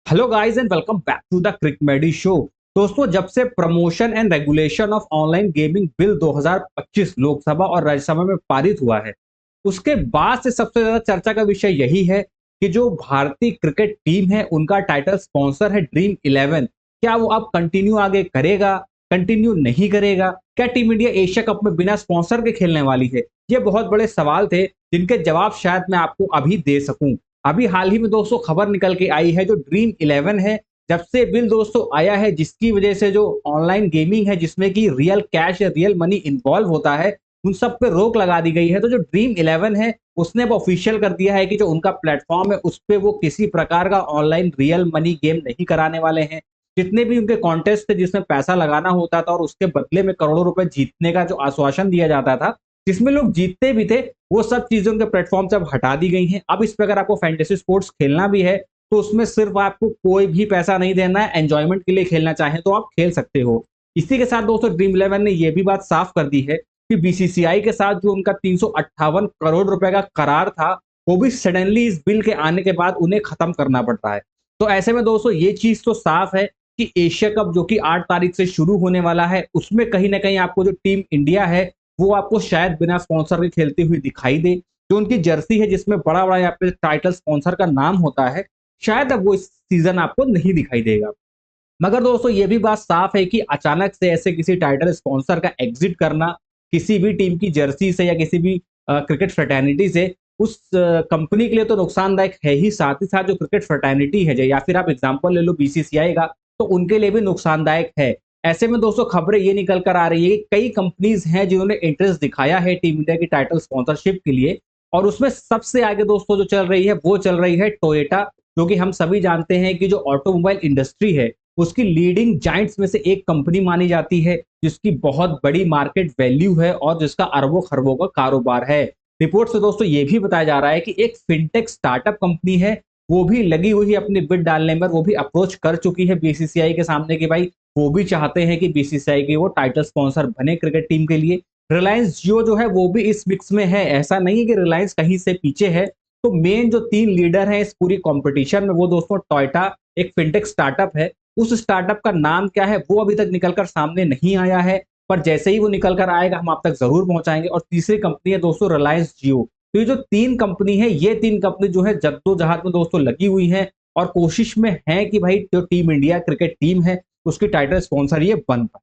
Hello guys and welcome back to the Crickmedy show. दोस्तों, जब से promotion and regulation of online gaming bill 2025 Lok Sabha और राज्यसभा में पारित हुआ है, उसके बाद से सबसे ज्यादा चर्चा का विषय यही है कि जो भारतीय क्रिकेट टीम है उनका टाइटल स्पॉन्सर है ड्रीम 11। क्या वो अब कंटिन्यू आगे करेगा, कंटिन्यू नहीं करेगा? क्या टीम इंडिया एशिया कप में बिना स्पॉन्सर के खेलने वाली है? ये बहुत बड़े सवाल थे जिनके जवाब शायद मैं आपको अभी दे सकूं। अभी हाल ही में दोस्तों खबर निकल के आई है, जो ड्रीम 11 है, जब से बिल दोस्तों आया है जिसकी वजह से जो ऑनलाइन गेमिंग है जिसमें कि रियल कैश या रियल मनी इन्वॉल्व होता है, उन सब पे रोक लगा दी गई है। तो जो ड्रीम 11 है उसने अब ऑफिशियल कर दिया है कि जो उनका प्लेटफॉर्म है उस पे वो किसी प्रकार का ऑनलाइन रियल मनी गेम नहीं कराने वाले हैं। जितने भी उनके कॉन्टेस्ट थे जिसमें पैसा लगाना होता था और उसके बदले में करोड़ों रुपए जीतने का जो आश्वासन दिया जाता था, जिसमें लोग जीतते भी थे, वो सब चीजें उनके प्लेटफॉर्म से अब हटा दी गई हैं। अब इस पे अगर आपको फैंटेसी स्पोर्ट्स खेलना भी है तो उसमें सिर्फ आपको कोई भी पैसा नहीं देना है, एंजॉयमेंट के लिए खेलना चाहें तो आप खेल सकते हो। इसी के साथ दोस्तों ड्रीम 11 ने यह भी बात साफ कर दी है कि बीसीसीआई के साथ जो उनका 358 करोड़ रुपए का करार था, वो भी सडनली इस बिल के आने के बाद उन्हें खत्म करना पड़ रहा है। तो ऐसे में दोस्तों ये चीज तो साफ है कि एशिया कप जो कि 8 तारीख से शुरू होने वाला है, उसमें कहीं ना कहीं आपको जो टीम इंडिया है वो आपको शायद बिना स्पॉन्सर के खेलती हुई दिखाई दे। जो उनकी जर्सी है जिसमें बड़ा बड़ा यहाँ पे टाइटल स्पॉन्सर का नाम होता है, शायद अब वो इस सीजन आपको नहीं दिखाई देगा। मगर दोस्तों ये भी बात साफ है कि अचानक से ऐसे किसी टाइटल स्पॉन्सर का एग्जिट करना किसी भी टीम की जर्सी से या किसी भी क्रिकेट फ्रेटर्निटी से उस कंपनी के लिए तो नुकसानदायक है ही, साथ जो क्रिकेट फ्रेटर्निटी है या फिर आप एग्जांपल ले लो बीसीसीआई का, तो उनके लिए भी नुकसानदायक है। ऐसे में दोस्तों खबरें ये निकल कर आ रही है कि कई कंपनीज हैं जिन्होंने इंटरेस्ट दिखाया है टीम इंडिया की टाइटल स्पॉन्सरशिप के लिए, और उसमें सबसे आगे दोस्तों जो चल रही है वो चल रही है टोयोटा। जो कि हम सभी जानते हैं कि जो ऑटोमोबाइल इंडस्ट्री है उसकी लीडिंग जाइंट्स में से एक कंपनी मानी जाती है, जिसकी बहुत बड़ी मार्केट वैल्यू है और जिसका अरबों खरबों का कारोबार है। रिपोर्ट से दोस्तों ये भी बताया जा रहा है कि एक फिनटेक स्टार्टअप कंपनी है, वो भी लगी हुई है अपनी बिड डालने में, वो भी अप्रोच कर चुकी है बीसीसीआई के सामने कि भाई वो भी चाहते हैं कि बीसीसीआई की वो टाइटल स्पॉन्सर बने क्रिकेट टीम के लिए। रिलायंस जियो जो है वो भी इस मिक्स में है, ऐसा नहीं है कि रिलायंस कहीं से पीछे है। तो मेन जो तीन लीडर हैं इस पूरी कंपटीशन में वो दोस्तों टोयोटा, एक फिनटेक स्टार्टअप है। उस स्टार्टअप का नाम क्या है वो अभी तक निकलकर सामने नहीं आया है, पर जैसे ही वो निकल कर आएगा हम आप तक जरूर पहुंचाएंगे। और तीसरी कंपनी है दोस्तों रिलायंस जियो। तो ये जो तीन कंपनी है, ये तीन कंपनी जो है जद्दोजहद में दोस्तों लगी हुई है और कोशिश में है कि भाई जो टीम इंडिया क्रिकेट टीम है उसकी टाइटल स्पॉन्सर ये बन पाए।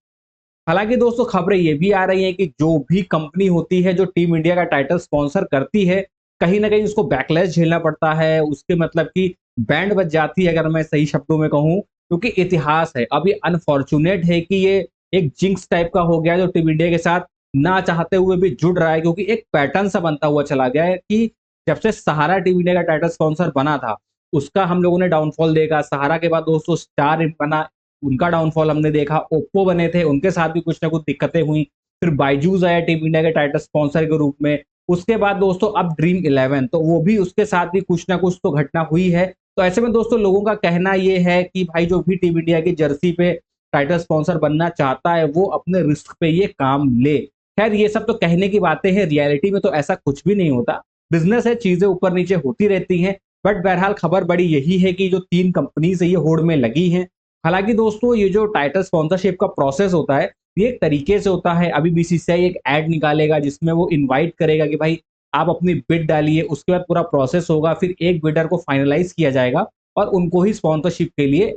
हालांकि दोस्तों खबरें ये भी आ रही हैं कि जो भी कंपनी होती है जो टीम इंडिया का टाइटल स्पॉन्सर करती है, कहीं ना कहीं उसको बैकलैश झेलना पड़ता है, उसके मतलब कि बैंड बज जाती है अगर मैं सही शब्दों में कहूं। क्योंकि इतिहास है, अभी अनफॉर्चुनेट है कि ये एक जिंक्स टाइप का हो गया जो टीम इंडिया के साथ ना चाहते हुए भी जुड़ रहा है, क्योंकि एक पैटर्न सा बनता हुआ चला गया है कि जब से सहारा टीम इंडिया का टाइटल स्पॉन्सर बना था उसका हम लोगों ने डाउनफॉल देखा। सहारा के बाद दोस्तों स्टार बना, उनका डाउनफॉल हमने देखा। ओप्पो बने थे, उनके साथ भी कुछ ना कुछ दिक्कतें हुई। फिर बायजूस आया टीम इंडिया के टाइटल स्पॉन्सर के रूप में। उसके बाद दोस्तों अब ड्रीम 11, तो वो भी उसके साथ भी कुछ ना कुछ तो घटना हुई है। तो ऐसे में दोस्तों लोगों का कहना ये है कि भाई जो भी टीम इंडिया की जर्सी पे टाइटल स्पॉन्सर बनना चाहता है वो अपने रिस्क पे ये काम ले। खैर ये सब तो कहने की बातें हैं, रियलिटी में तो ऐसा कुछ भी नहीं होता। बिजनेस है, चीजें ऊपर नीचे होती रहती हैं। बट बहरहाल खबर बड़ी यही है कि जो तीन कंपनीज है ये होड़ में लगी हैं। हालांकि दोस्तों ये जो टाइटल स्पॉन्सरशिप का प्रोसेस होता है ये एक तरीके से होता है। अभी बीसीसीआई एक एड निकालेगा जिसमें वो इनवाइट करेगा कि भाई आप अपनी बिड डालिए, उसके बाद पूरा प्रोसेस होगा, फिर एक बिडर को फाइनलाइज किया जाएगा और उनको ही स्पॉन्सरशिप के लिए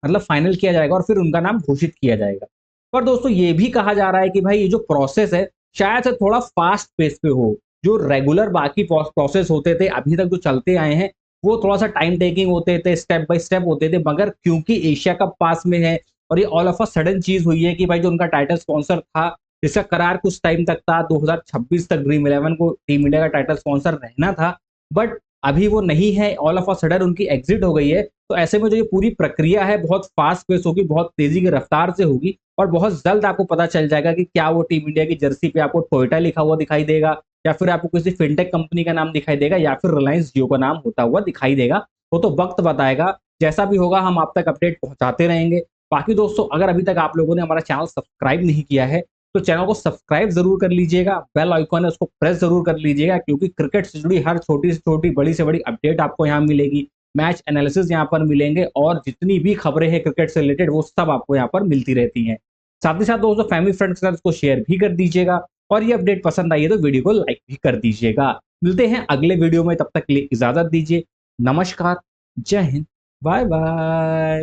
मतलब फाइनल किया जाएगा और फिर उनका नाम घोषित किया जाएगा। पर दोस्तों ये भी कहा जा रहा है कि भाई ये जो प्रोसेस है शायद से थोड़ा फास्ट पेस पे हो। जो रेगुलर बाकी प्रोसेस होते थे अभी तक जो चलते आए हैं वो थोड़ा सा टाइम टेकिंग होते थे, स्टेप बाय स्टेप होते थे। मगर क्योंकि एशिया कप पास में है और ये ऑल ऑफ अ सडन चीज हुई है कि भाई जो उनका टाइटल स्पॉन्सर था जिसका करार कुछ टाइम तक था, 2026 तक ड्रीम 11 को टीम इंडिया का टाइटल स्पॉन्सर रहना था, बट अभी वो नहीं है, ऑल ऑफ अ सडन उनकी एग्जिट हो गई है। तो ऐसे में जो ये पूरी प्रक्रिया है बहुत फास्ट पेस होगी, बहुत तेजी की रफ्तार से होगी और बहुत जल्द आपको पता चल जाएगा कि क्या वो टीम इंडिया की जर्सी पे आपको टोयोटा लिखा हुआ दिखाई देगा या फिर आपको किसी फिनटेक कंपनी का नाम दिखाई देगा या फिर रिलायंस जियो का नाम होता हुआ दिखाई देगा। वो तो वक्त बताएगा, जैसा भी होगा हम आप तक अपडेट पहुंचाते रहेंगे। बाकी दोस्तों अगर अभी तक आप लोगों ने हमारा चैनल सब्सक्राइब नहीं किया है तो चैनल को सब्सक्राइब जरूर कर लीजिएगा, बेल आइकॉन है उसको प्रेस जरूर कर लीजिएगा, क्योंकि क्रिकेट से जुड़ी हर छोटी से छोटी बड़ी से बड़ी अपडेट आपको यहाँ मिलेगी। मैच एनालिसिस यहाँ पर मिलेंगे और जितनी भी खबरें हैं क्रिकेट से रिलेटेड वो सब आपको यहाँ पर मिलती रहती हैं। साथ ही साथ दोस्तों फैमिली फ्रेंड्स के साथ इसको शेयर भी कर दीजिएगा और ये अपडेट पसंद आई है तो वीडियो को लाइक भी कर दीजिएगा। मिलते हैं अगले वीडियो में, तब तक के लिए इजाजत दीजिए। नमस्कार, जय हिंद, बाय बाय।